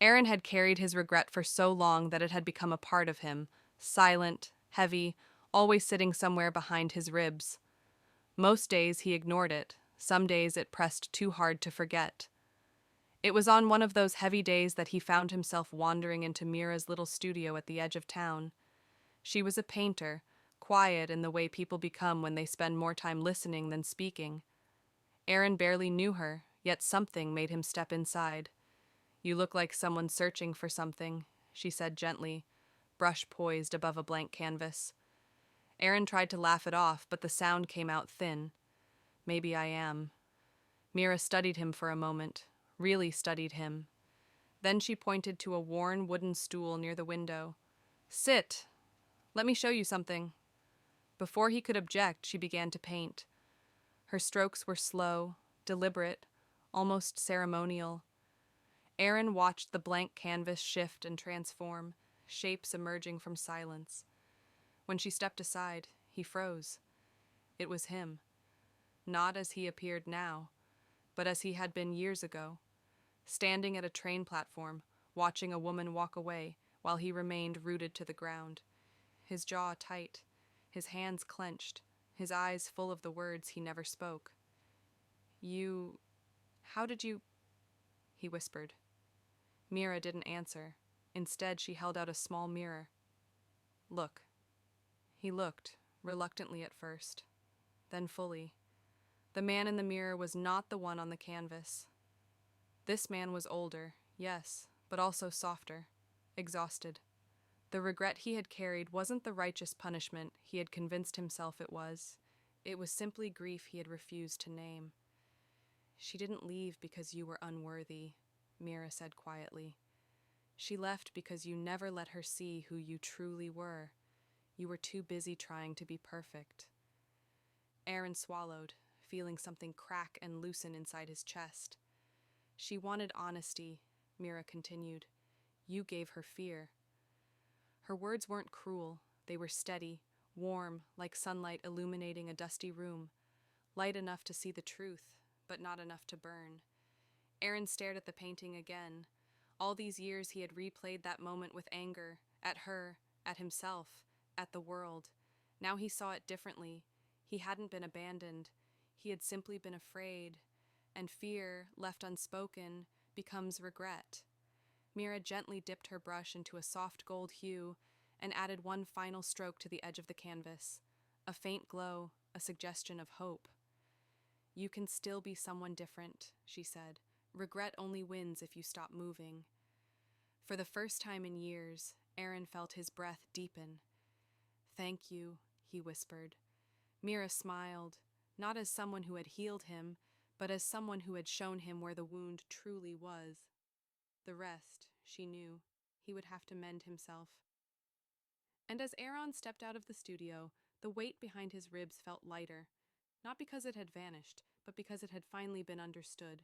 Aaron had carried his regret for so long that it had become a part of him, silent, heavy, always sitting somewhere behind his ribs. Most days he ignored it, some days it pressed too hard to forget. It was on one of those heavy days that he found himself wandering into Mira's little studio at the edge of town. She was a painter, quiet in the way people become when they spend more time listening than speaking. Aaron barely knew her, yet something made him step inside. "You look like someone searching for something," she said gently, brush poised above a blank canvas. Aaron tried to laugh it off, but the sound came out thin. "Maybe I am." Mira studied him for a moment, really studied him. Then she pointed to a worn wooden stool near the window. "Sit! Let me show you something." Before he could object, she began to paint. Her strokes were slow, deliberate, almost ceremonial. Aaron watched the blank canvas shift and transform, shapes emerging from silence. When she stepped aside, he froze. It was him. Not as he appeared now, but as he had been years ago, standing at a train platform, watching a woman walk away while he remained rooted to the ground, his jaw tight, his hands clenched, his eyes full of the words he never spoke. "You... how did you..." he whispered. Mira didn't answer. Instead, she held out a small mirror. "Look." He looked, reluctantly at first, then fully. The man in the mirror was not the one on the canvas. This man was older, yes, but also softer, exhausted. The regret he had carried wasn't the righteous punishment he had convinced himself it was. It was simply grief he had refused to name. "She didn't leave because you were unworthy," Mira said quietly. "She left because you never let her see who you truly were. You were too busy trying to be perfect." Aaron swallowed, feeling something crack and loosen inside his chest. "She wanted honesty," Mira continued. "You gave her fear." Her words weren't cruel. They were steady, warm, like sunlight illuminating a dusty room, light enough to see the truth, but not enough to burn. Aaron stared at the painting again. All these years he had replayed that moment with anger, at her, at himself, at the world. Now he saw it differently. He hadn't been abandoned. He had simply been afraid, and fear, left unspoken, becomes regret. Mira gently dipped her brush into a soft gold hue and added one final stroke to the edge of the canvas. A faint glow, a suggestion of hope. "You can still be someone different," she said. "Regret only wins if you stop moving." For the first time in years, Aaron felt his breath deepen. "Thank you," he whispered. Mira smiled, not as someone who had healed him, but as someone who had shown him where the wound truly was. The rest, she knew, he would have to mend himself. And as Aaron stepped out of the studio, the weight behind his ribs felt lighter, not because it had vanished, but because it had finally been understood.